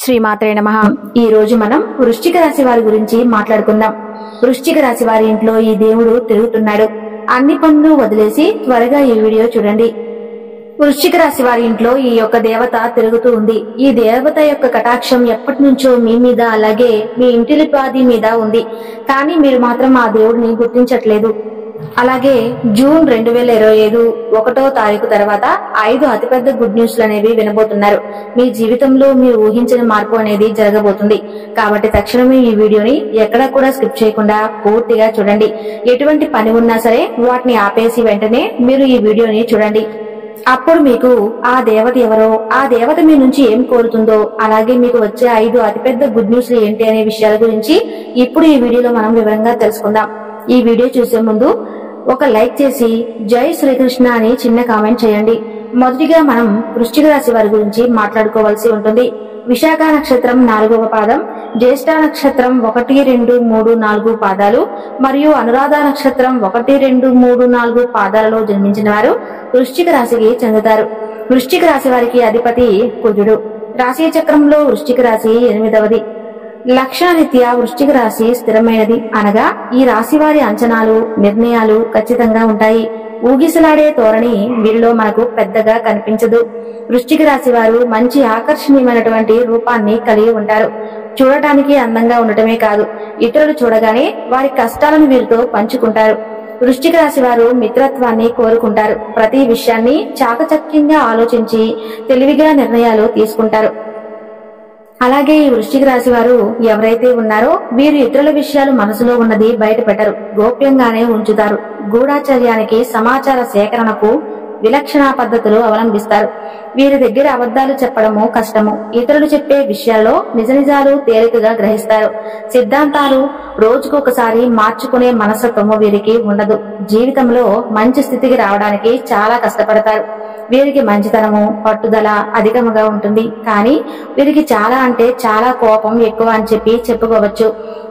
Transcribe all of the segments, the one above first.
శ్రీమాత్రే నమః. ఈ రోజు మనం వృశ్చిక రాశి వారి గురించి మాట్లాడుకుందాం. వృశ్చిక రాశి వారి ఇంట్లో ఈ దేవుడు తిరుగుతున్నాడు. అన్ని పనులు వదిలేసి త్వరగా ఈ వీడియో చూడండి. వృశ్చిక రాశి వారి ఇంట్లో ఈ యొక్క దేవత తిరుగుతూ ఉంది. ఈ దేవత యొక్క కటాక్షం ఎప్పటి నుంచో మీ మీద అలాగే మీ ఇంటిలిపాది మీద ఉంది. కానీ మీరు మాత్రం ఆ దేవుడిని గుర్తించట్లేదు. అలాగే జూన్ 2025 1వ తారీఖు తర్వాత 5 అతిపెద్ద గుడ్ న్యూస్లు అనేవి వినబోతున్నారు. మీ జీవితంలో మీరు ఊహించిన మార్పు అనేది జరగబోతుంది. కాబట్టి తక్షణమే ఈ వీడియోని ఎక్కడా కూడా స్కిప్ చేయకుండా పూర్తిగా చూడండి. ఎటువంటి పని ఉన్నా సరే వాటిని ఆపేసి వెంటనే మీరు ఈ వీడియోని చూడండి. అప్పుడు మీకు ఆ దేవత ఎవరో, ఆ దేవత మీ నుంచి ఏం కోరుతుందో, అలాగే మీకు వచ్చే 5 అతిపెద్ద గుడ్ న్యూస్లు ఏంటి అనే విషయాల గురించి ఇప్పుడు ఈ వీడియోలో మనం వివరంగా తెలుసుకుందాం. ఈ వీడియో చూసే ముందు ఒక లైక్ చేసి జై శ్రీకృష్ణ అని చిన్న కామెంట్ చేయండి. మొదటిగా మనం వృశ్చిక రాశి వారి గురించి మాట్లాడుకోవాల్సి ఉంటుంది. విశాఖ నక్షత్రం 4వ పాదం, జ్యేష్ఠ నక్షత్రం 1, 2, 3, 4 పాదాలు మరియు అనురాధ నక్షత్రం 1, 2, 3, 4 పాదాలలో జన్మించిన వారు వృశ్చిక రాశికి చెందుతారు. వృశ్చిక రాశి వారికి అధిపతి కుజుడు. రాశి చక్రంలో వృశ్చిక రాశి 8వది. లక్షణరీత్యా వృశ్చిక రాశి స్థిరమైనది, అనగా ఈ రాశి వారి అంచనాలు నిర్ణయాలు ఖచ్చితంగా ఉంటాయి. ఊగిసలాడే ధోరణి వీరిలో మనకు పెద్దగా కనిపించదు. వృశ్చిక రాశి వారు మంచి ఆకర్షణీయమైనటువంటి రూపాన్ని కలిగి ఉంటారు. చూడటానికి అందంగా ఉండటమే కాదు, ఇతరులు చూడగానే వారి కష్టాలను వీరితో పంచుకుంటారు. వృశ్చిక రాశి వారు మిత్రత్వాన్ని కోరుకుంటారు. ప్రతి విషయాన్ని చాకచక్యంగా ఆలోచించి తెలివిగా నిర్ణయాలు తీసుకుంటారు. అలాగే ఈ వృశ్చిక రాశి వారు ఎవరైతే ఉన్నారో వీరు ఇతరుల విషయాలు మనసులో ఉన్నది బయట పెట్టరు, గోప్యంగానే ఉంచుతారు. గూఢాచర్యానికి, సమాచార సేకరణకు విలక్షణ పద్ధతులు అవలంబిస్తారు. వీరి దగ్గర అబద్ధాలు చెప్పడము కష్టము. ఇతరులు చెప్పే విషయాల్లో నిజ నిజాలు తేలికగా గ్రహిస్తారు. సిద్ధాంతాలు రోజుకొకసారి మార్చుకునే మనస్తత్వము వీరికి ఉండదు. జీవితంలో మంచి స్థితికి రావడానికి చాలా కష్టపడతారు. వీరికి మంచితనము, పట్టుదల అధికముగా ఉంటుంది. కానీ వీరికి చాలా అంటే చాలా కోపం ఎక్కువ అని చెప్పుకోవచ్చు.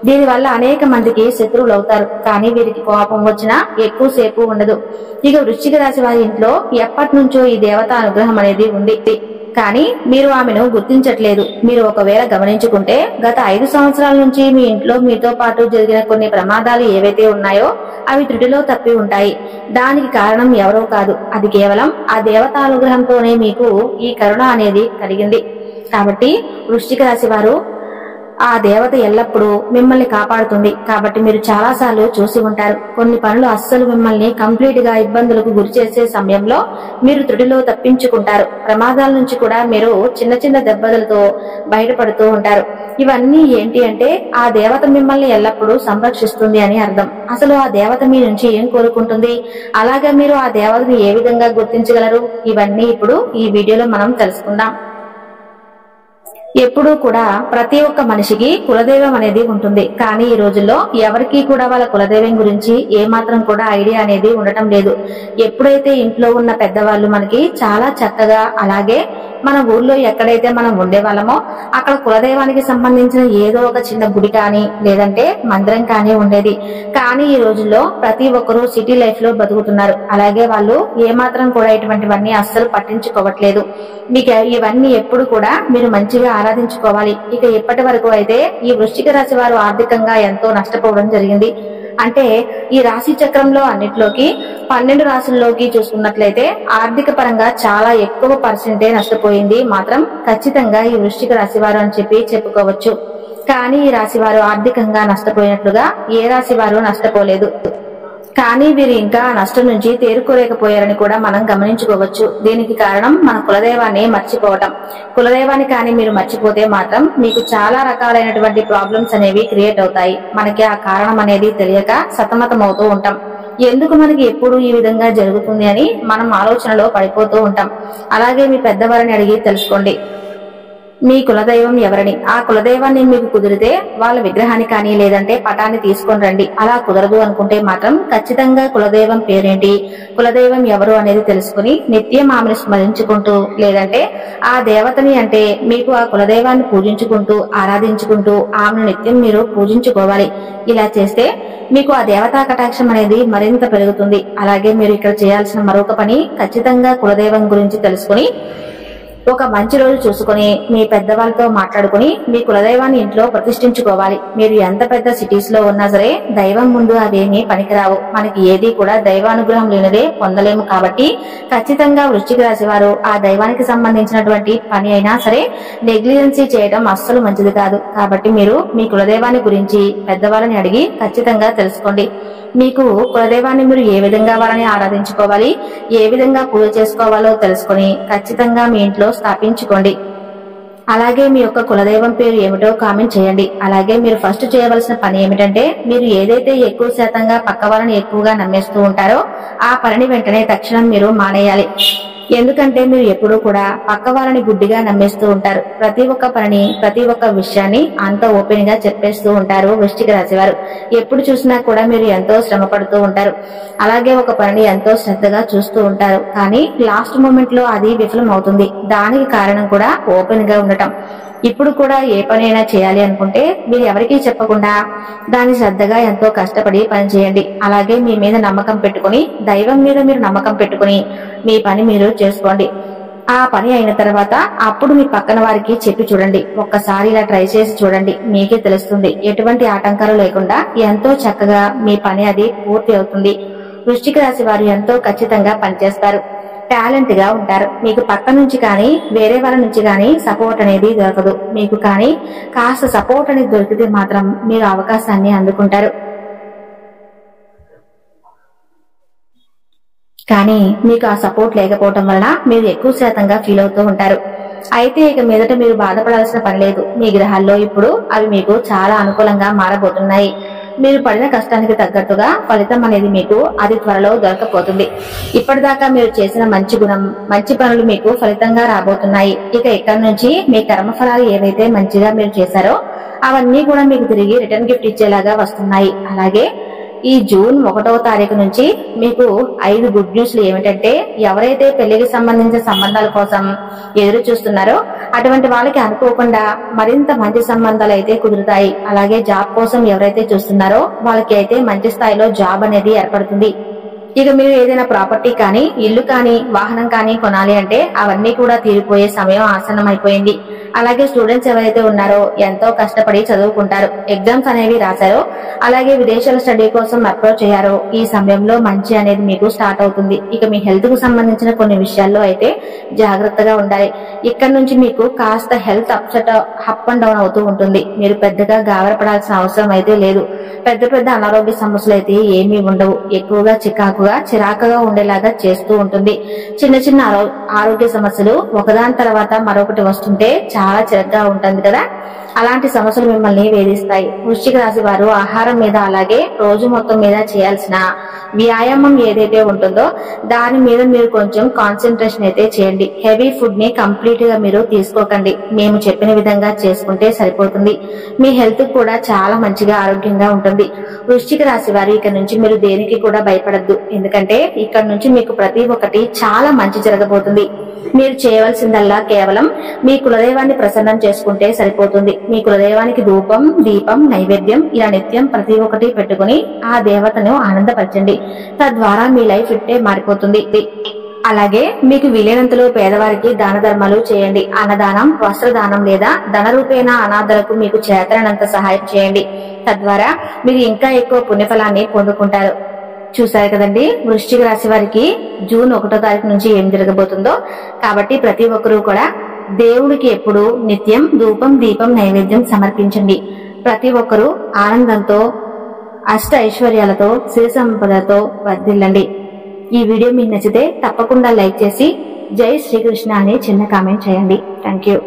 దీనివల్ల అనేక మందికి శత్రువులు అవుతారు. కానీ వీరికి కోపం వచ్చినా ఎక్కువసేపు ఉండదు. ఇక వృశ్చిక రాశి వారి ఇంట్లో ఎప్పటి నుంచో ఈ దేవత అనుగ్రహం అనేది ఉంది. కానీ మీరు ఆమెను గుర్తించట్లేదు. మీరు ఒకవేళ గమనించుకుంటే గత 5 సంవత్సరాల నుంచి మీ ఇంట్లో మీతో పాటు జరిగిన కొన్ని ప్రమాదాలు ఏవైతే ఉన్నాయో అవి త్రుటిలో తప్పి ఉంటాయి. దానికి కారణం ఎవరో కాదు, అది కేవలం ఆ దేవతా అనుగ్రహంతోనే మీకు ఈ కరుణ అనేది కలిగింది. కాబట్టి వృశ్చిక రాశి వారు ఆ దేవత ఎల్లప్పుడూ మిమ్మల్ని కాపాడుతుంది. కాబట్టి మీరు చాలా సార్లు చూసి ఉంటారు, కొన్ని పనులు అస్సలు మిమ్మల్ని కంప్లీట్ గా ఇబ్బందులకు గురి చేసే సమయంలో మీరు త్రుటిలో తప్పించుకుంటారు. ప్రమాదాల నుంచి కూడా మీరు చిన్న చిన్న దెబ్బలతో బయటపడుతూ ఉంటారు. ఇవన్నీ ఏంటి అంటే ఆ దేవత మిమ్మల్ని ఎల్లప్పుడూ సంరక్షిస్తుంది అని అర్థం. అసలు ఆ దేవత మీ నుంచి ఏం కోరుకుంటుంది, అలాగే మీరు ఆ దేవతని ఏ విధంగా గుర్తించగలరు, ఇవన్నీ ఇప్పుడు ఈ వీడియోలో మనం తెలుసుకుందాం. ఎప్పుడూ కూడా ప్రతి ఒక్క మనిషికి కులదైవం అనేది ఉంటుంది. కానీ ఈ రోజుల్లో ఎవరికీ కూడా వాళ్ళ కులదైవం గురించి ఏమాత్రం కూడా ఐడియా అనేది ఉండటం లేదు. ఎప్పుడైతే ఇంట్లో ఉన్న పెద్దవాళ్ళు మనకి చాలా చక్కగా, అలాగే మన ఊర్లో ఎక్కడైతే మనం ఉండేవాళ్ళమో అక్కడ కులదైవానికి సంబంధించిన ఏదో ఒక చిన్న గుడి కానీ లేదంటే మందిరం కానీ ఉండేది. కానీ ఈ రోజుల్లో ప్రతి ఒక్కరూ సిటీ లైఫ్ లో బతుకుతున్నారు. అలాగే వాళ్ళు ఏమాత్రం కూడా ఇటువంటివన్నీ అస్సలు పట్టించుకోవట్లేదు. మీకు ఇవన్నీ ఎప్పుడు కూడా మీరు మంచిగా ఆరాధించుకోవాలి. ఇక ఇప్పటి వరకు అయితే ఈ వృశ్చిక రాశి వారు ఆర్థికంగా ఎంతో నష్టపోవడం జరిగింది. అంటే ఈ రాశి చక్రంలో అన్నిట్లోకి 12 రాశుల్లోకి చూసుకున్నట్లయితే ఆర్థిక పరంగా చాలా ఎక్కువ పర్సెంటే నష్టపోయింది మాత్రం ఖచ్చితంగా ఈ వృశ్చిక రాశి వారు అని చెప్పుకోవచ్చు. కానీ ఈ రాశి వారు ఆర్థికంగా నష్టపోయినట్లుగా ఏ రాశి వారు నష్టపోలేదు. కానీ వీరు ఇంకా నష్టం నుంచి తేరుకోలేకపోయారని కూడా మనం గమనించుకోవచ్చు. దీనికి కారణం మన కులదైవాన్ని మర్చిపోవటం. కులదైవాన్ని కానీ మీరు మర్చిపోతే మాత్రం మీకు చాలా రకాలైనటువంటి ప్రాబ్లమ్స్ అనేవి క్రియేట్ అవుతాయి. మనకి ఆ కారణం అనేది తెలియక సతమతం అవుతూ ఉంటాం. ఎందుకు మనకి ఎప్పుడు ఈ విధంగా జరుగుతుంది అని మనం ఆలోచనలో పడిపోతూ ఉంటాం. అలాగే మీ పెద్దవారిని అడిగి తెలుసుకోండి మీ కులదైవం ఎవరని. ఆ కులదైవాన్ని మీకు కుదిరితే వాళ్ళ విగ్రహాన్ని కానీ లేదంటే పటాన్ని తీసుకొని రండి. అలా కుదరదు అనుకుంటే మాత్రం ఖచ్చితంగా కులదైవం పేరేంటి, కులదైవం ఎవరు అనేది తెలుసుకుని నిత్యం ఆమెను స్మరించుకుంటూ లేదంటే ఆ దేవతని అంటే మీకు ఆ కులదైవాన్ని పూజించుకుంటూ ఆరాధించుకుంటూ ఆమెను నిత్యం మీరు పూజించుకోవాలి. ఇలా చేస్తే మీకు ఆ దేవతా కటాక్షం అనేది మరింత పెరుగుతుంది. అలాగే మీరు ఇక్కడ చేయాల్సిన మరొక పని ఖచ్చితంగా కులదైవం గురించి తెలుసుకుని ఒక మంచి రోజు చూసుకుని మీ పెద్దవాళ్ళతో మాట్లాడుకుని మీ కులదైవాన్ని ఇంట్లో ప్రతిష్ఠించుకోవాలి. మీరు ఎంత పెద్ద సిటీస్ లో ఉన్నా సరే దైవం ముందు అవేమీ పనికిరావు. మనకి ఏది కూడా దైవానుగ్రహం లేనిదే పొందలేము. కాబట్టి ఖచ్చితంగా వృశ్చిక రాశి వారు ఆ దైవానికి సంబంధించినటువంటి పని అయినా సరే నెగ్లిజెన్సీ చేయడం అస్సలు మంచిది కాదు. కాబట్టి మీరు మీ కులదైవాన్ని గురించి పెద్దవాళ్ళని అడిగి ఖచ్చితంగా తెలుసుకోండి. మీకు కులదైవాన్ని మీరు ఏ విధంగా వారిని ఆరాధించుకోవాలి, ఏ విధంగా పూజ చేసుకోవాలో తెలుసుకుని ఖచ్చితంగా మీ ఇంట్లో స్థాపించుకోండి. అలాగే మీ యొక్క కులదైవం పేరు ఏమిటో కామెంట్ చేయండి. అలాగే మీరు ఫస్ట్ చేయవలసిన పని ఏమిటంటే మీరు ఏదైతే ఎక్కువ శాతంగా పక్క వాళ్ళని ఎక్కువగా నమ్మేస్తూ ఉంటారో ఆ పనిని వెంటనే తక్షణం మీరు మానేయాలి. ఎందుకంటే మీరు ఎప్పుడూ కూడా పక్క వాళ్ళని గుడ్డిగా నమ్మేస్తూ ఉంటారు. ప్రతి ఒక్క పనిని ప్రతి ఒక్క విషయాన్ని అంత ఓపెన్ గా చెప్పేస్తూ ఉంటారు వృశ్చిక రాశి వారు. ఎప్పుడు చూసినా కూడా మీరు ఎంతో శ్రమ పడుతూ ఉంటారు. అలాగే ఒక పనిని ఎంతో శ్రద్ధగా చూస్తూ ఉంటారు. కానీ లాస్ట్ మూమెంట్ లో అది విఫలం అవుతుంది. దానికి కారణం కూడా ఓపెన్ గా ఉండటం. ఇప్పుడు కూడా ఏ పనైనా చేయాలి అనుకుంటే మీరు ఎవరికీ చెప్పకుండా దాని శ్రద్ధగా ఎంతో కష్టపడి పని చేయండి. అలాగే మీ మీద నమ్మకం పెట్టుకుని దైవం మీద మీరు నమ్మకం పెట్టుకుని మీ పని మీరు చేసుకోండి. ఆ పని అయిన తర్వాత అప్పుడు మీ పక్కన వారికి చెప్పి చూడండి. ఒక్కసారి ఇలా ట్రై చేసి చూడండి, మీకే తెలుస్తుంది. ఎటువంటి ఆటంకాలు లేకుండా ఎంతో చక్కగా మీ పని అది పూర్తి అవుతుంది. వృశ్చిక రాశి వారు ఎంతో ఖచ్చితంగా పనిచేస్తారు, టాలెంట్ గా ఉంటారు. మీకు పక్క నుంచి కానీ వేరే వాళ్ళ నుంచి కానీ సపోర్ట్ అనేది దొరకదు. మీకు కానీ కాస్త సపోర్ట్ అనేది దొరికితే మాత్రం మీరు అవకాశాన్ని అందుకుంటారు. కానీ మీకు ఆ సపోర్ట్ లేకపోవటం వలన మీరు ఎక్కువ శాతంగా ఫీల్ అవుతూ ఉంటారు. అయితే ఇక మీదట మీరు బాధపడాల్సిన పని లేదు. మీ గ్రహాల్లో ఇప్పుడు అవి మీకు చాలా అనుకూలంగా మారబోతున్నాయి. మీరు పడిన కష్టానికి తగ్గట్టుగా ఫలితం అనేది మీకు అది త్వరలో దొరకపోతుంది. ఇప్పటిదాకా మీరు చేసిన మంచి గుణం, మంచి పనులు మీకు ఫలితంగా రాబోతున్నాయి. ఇక ఇక్కడి నుంచి మీ కర్మఫలాలు ఏవైతే మంచిగా మీరు చేశారో అవన్నీ కూడా మీకు తిరిగి రిటర్న్ గిఫ్ట్ ఇచ్చేలాగా వస్తున్నాయి. అలాగే ఈ జూన్ 1వ తారీఖు నుంచి మీకు 5 గుడ్ న్యూస్లు ఏమిటంటే ఎవరైతే పెళ్లికి సంబంధించిన సంబంధాల కోసం ఎదురు చూస్తున్నారో అటువంటి వాళ్ళకి అనుకోకుండా మరింత మంచి సంబంధాలు అయితే కుదురుతాయి. అలాగే జాబ్ కోసం ఎవరైతే చూస్తున్నారో వాళ్ళకి అయితే మంచి స్థాయిలో జాబ్ అనేది ఏర్పడుతుంది. ఇక మీరు ఏదైనా ప్రాపర్టీ కానీ ఇల్లు కానీ వాహనం కానీ కొనాలి అంటే అవన్నీ కూడా తీరిపోయే సమయం ఆసన్నం అయిపోయింది. అలాగే స్టూడెంట్స్ ఎవరైతే ఉన్నారో ఎంతో కష్టపడి చదువుకుంటారు, ఎగ్జామ్స్ అనేవి రాశారో అలాగే విదేశాల స్టడీ కోసం అప్రోచ్ అయ్యారో ఈ సమయంలో మంచి అనేది మీకు స్టార్ట్ అవుతుంది. ఇక మీ హెల్త్ కు సంబంధించిన కొన్ని విషయాల్లో అయితే జాగ్రత్తగా ఉండాలి. ఇక్కడ నుంచి మీకు కాస్త హెల్త్ అప్ అండ్ డౌన్ అవుతూ ఉంటుంది. మీరు పెద్దగా గాబరపడాల్సిన అవసరం అయితే లేదు. పెద్ద పెద్ద అనారోగ్య సమస్యలు అయితే ఏమీ ఉండవు. ఎక్కువగా చిరాకుగా ఉండేలాగా చేస్తూ ఉంటుంది. చిన్న చిన్న ఆరోగ్య సమస్యలు ఒకదాని తర్వాత మరొకటి వస్తుంటే చాలా చిరగ్గా ఉంటుంది కదా, అలాంటి సమస్యలు మిమ్మల్ని వేధిస్తాయి. వృశ్చిక రాశి వారు ఆహారం మీద అలాగే రోజు మొత్తం మీద చేయాల్సిన వ్యాయామం ఏదైతే ఉంటుందో దాని మీద మీరు కొంచెం కాన్సన్ట్రేషన్ అయితే చేయండి. హెవీ ఫుడ్ ని కంప్లీట్ గా మీరు తీసుకోకండి. మేము చెప్పిన విధంగా చేసుకుంటే సరిపోతుంది. మీ హెల్త్ కూడా చాలా మంచిగా ఆరోగ్యంగా ఉంటుంది. వృశ్చిక రాశి వారు ఇక నుంచి మీరు దేనికి కూడా భయపడద్దు. ఎందుకంటే ఇక్కడ నుంచి మీకు ప్రతి ఒక్కటి చాలా మంచి జరగబోతుంది. మీరు చేయవలసిందల్లా కేవలం మీ కులదైవాన్ని ప్రసన్నం చేసుకుంటే సరిపోతుంది. మీ కులదైవానికి ధూపం, దీపం, నైవేద్యం ఇలా నిత్యం ప్రతి ఒక్కటి పెట్టుకుని ఆ దేవతను ఆనందపరచండి. తద్వారా మీ లైఫ్ ఇట్టే మారిపోతుంది. అలాగే మీకు వీలైనంతలో పేదవారికి దాన ధర్మాలు చేయండి. అన్నదానం, వస్త్రదానం లేదా ధన రూపేణ అనాథలకు మీకు చేతనంత సహాయం చేయండి. తద్వారా మీరు ఇంకా ఎక్కువ పుణ్యఫలాన్ని పొందుకుంటారు. చూసారు కదండి వృశ్చిక రాశి వారికి జూన్ 1వ తారీఖు నుంచి ఏం జరగబోతుందో. కాబట్టి ప్రతి ఒక్కరూ కూడా దేవుడికి ఎప్పుడు నిత్యం ధూపం, దీపం, నైవేద్యం సమర్పించండి. ప్రతి ఒక్కరూ ఆనందంతో అష్ట ఐశ్వర్యాలతో సిరి సంపదతో వర్ధిల్లండి. ఈ వీడియో మీకు నచ్చితే తప్పకుండా లైక్ చేసి జై శ్రీకృష్ణ అని చిన్న కామెంట్ చేయండి. Thank you.